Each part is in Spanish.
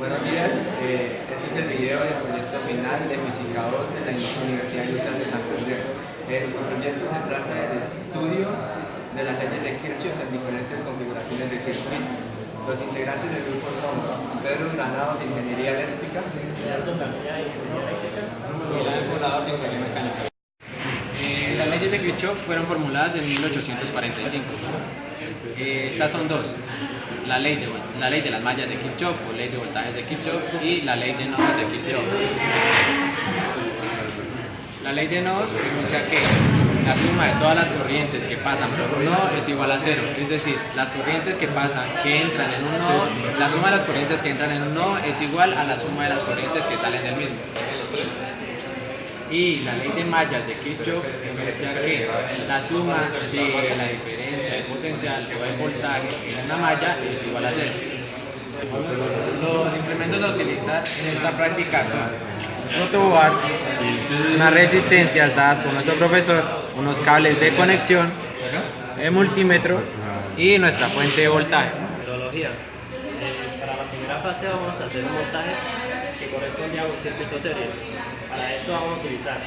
Buenos días, este es el video del proyecto final de Física 2 en la Universidad Industrial de Santander. Nuestro proyecto se trata del estudio de las leyes de Kirchhoff en diferentes configuraciones de circuito. Los integrantes del grupo son Pedro Granados de Ingeniería Eléctrica, Nelson García de Ingeniería Eléctrica y Eladio Volador de Ingeniería Mecánica. Las leyes de Kirchhoff fueron formuladas en 1845. Estas son dos: la ley de las mallas de Kirchhoff o ley de voltajes de Kirchhoff y la ley de nodos de Kirchhoff. La ley de nodos enuncia que la suma de todas las corrientes que pasan por un nodo es igual a cero, es decir, las corrientes que entran en un nodo, la suma de las corrientes que entran en un nodo es igual a la suma de las corrientes que salen del mismo. Y la ley de mallas de Kirchhoff enuncia que la suma de la diferencia de potencial o del voltaje en una malla es igual a cero. Los implementos a utilizar en esta práctica son un tubo, unas resistencias dadas por nuestro profesor, unos cables de conexión, el multímetro y nuestra fuente de voltaje. Metodología. Para la primera fase vamos a hacer un montaje que corresponde a un circuito serie. Para esto vamos a utilizar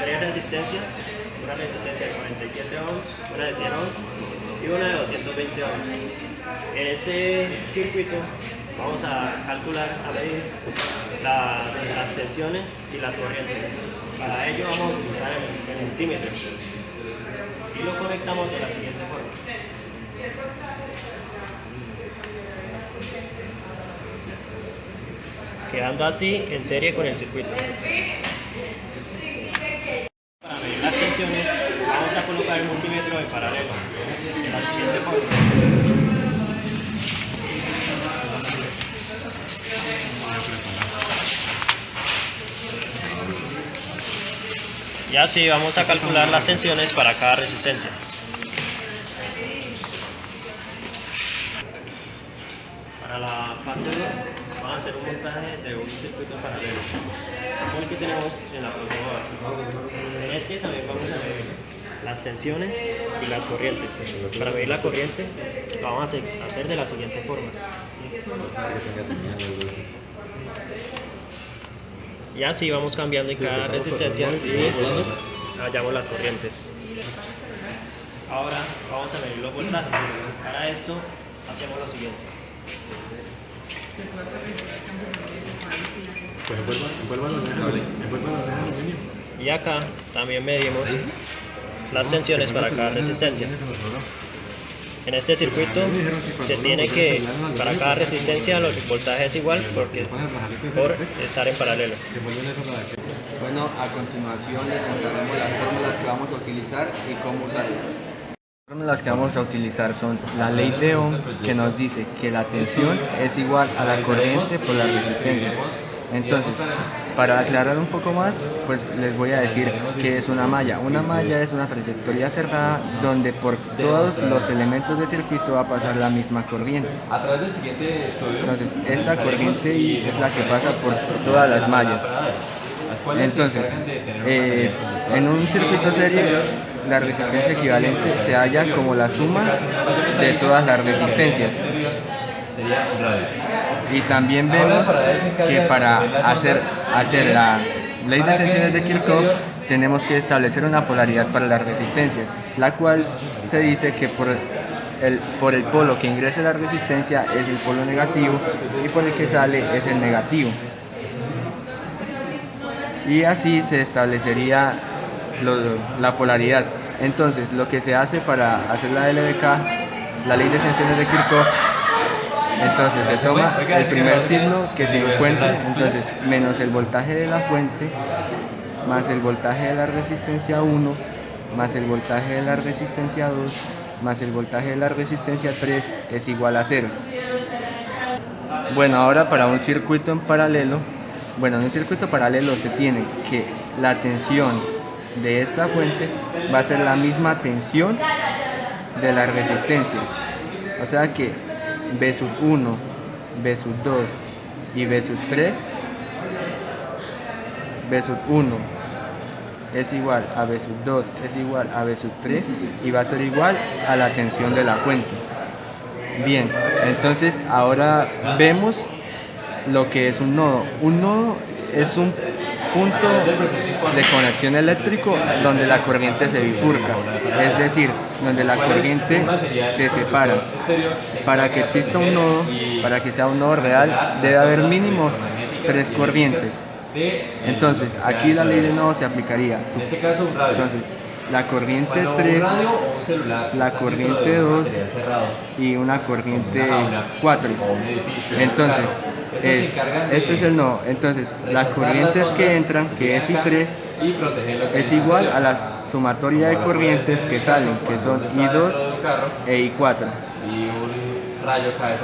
tres resistencias, una resistencia de 47 ohms, una de 100 ohms y una de 220 ohms. En ese circuito vamos a calcular, a medir las tensiones y las corrientes. Para ello vamos a utilizar el multímetro y lo conectamos de la siguiente forma. Quedando así en serie con el circuito. Para medir las tensiones vamos a colocar el multímetro en paralelo de la siguiente forma. Y así vamos a calcular las tensiones para cada resistencia. Para la fase 2 vamos a hacer un montaje de un circuito paralelo, como el que tenemos en la protoboard. En este también vamos a medir las tensiones y las corrientes. Para medir la corriente lo vamos a hacer de la siguiente forma. Y así vamos cambiando en cada resistencia y hallamos las corrientes. Ahora vamos a medir los voltajes. Para esto hacemos lo siguiente. Pues envuélvalo en aluminio. Y acá también medimos las tensiones para cada resistencia. En este circuito se tiene que, para cada resistencia, los voltajes es igual por estar en paralelo. Bueno, a continuación les contaremos las fórmulas que vamos a utilizar y cómo usarlas. Las fórmulas que vamos a utilizar son la ley de Ohm, que nos dice que la tensión es igual a la corriente por la resistencia. Entonces, para aclarar un poco más, pues les voy a decir qué es una malla. Una malla es una trayectoria cerrada donde por todos los elementos del circuito va a pasar la misma corriente. A través del siguiente estudio, Entonces, esta corriente es la que pasa por todas las mallas. Entonces, en un circuito serie, la resistencia equivalente se halla como la suma de todas las resistencias. sería un radio. Y también vemos que para hacer la ley de tensiones de Kirchhoff tenemos que establecer una polaridad para las resistencias, la cual se dice que por el polo que ingresa la resistencia es el polo negativo y por el que sale es el negativo. Y así se establecería la polaridad. Entonces, lo que se hace para hacer la LDK, la ley de tensiones de Kirchhoff, entonces se toma el primer signo que se encuentra, entonces menos el voltaje de la fuente, más el voltaje de la resistencia 1, más el voltaje de la resistencia 2, más el voltaje de la resistencia 3 es igual a 0. Bueno, ahora para un circuito en paralelo, en un circuito paralelo se tiene que la tensión de esta fuente va a ser la misma tensión de las resistencias, o sea que B sub 1, B sub 2 y B sub 3, B sub 1 es igual a B sub 2 es igual a B sub 3 y va a ser igual a la tensión de la fuente. Bien, entonces ahora vemos lo que es un nodo. Un nodo es un punto de conexión eléctrico donde la corriente se bifurca, es decir, donde la corriente se separa. Para que exista un nodo, para que sea un nodo real, debe haber mínimo 3 corrientes. Entonces, aquí la ley de nodo se aplicaría. En este caso, un radio. Entonces, la corriente Cuando un 3, radio o un celular la está corriente dentro de 2 material cerrado, y una corriente una jaula, 4. o un edificio, Entonces, estos se encargan de este es el nodo. Entonces, las corrientes que entran, que es I3, y proteger lo que es igual a la sumatoria de corrientes que salen, que son I2 dentro de un carro e I4. y un rayo cae